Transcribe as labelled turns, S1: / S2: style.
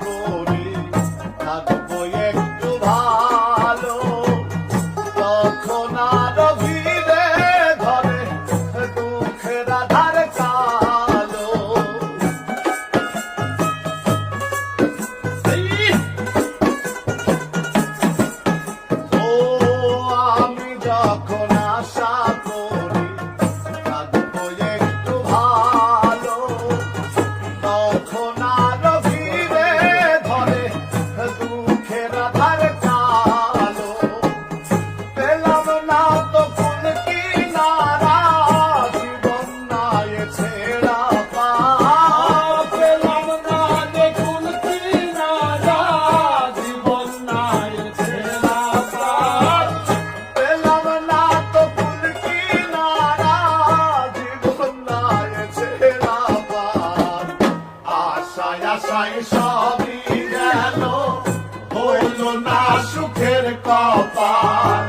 S1: করি থাকবো একটু ভালো, তখন আর ভিড়ে ধরে দুঃখের আধার কালো। ও আমি যখন আশা করি থাকবো একটু ভালো, তখন আর ভিড়ে ধরে দুঃখের আধার কালো। পেলাম না তো কোন কিনারা, জীবন নাই ছেড়া পার।
S2: পেলাম না যে কোন কিনারা, জীবন নাই ছেড়া পার।
S1: পেলাম না তো কোন কিনারা, জীবন নাই ছেড়া পার। আশায় আশায় সবই গেল, হইল না সুখের কপাল।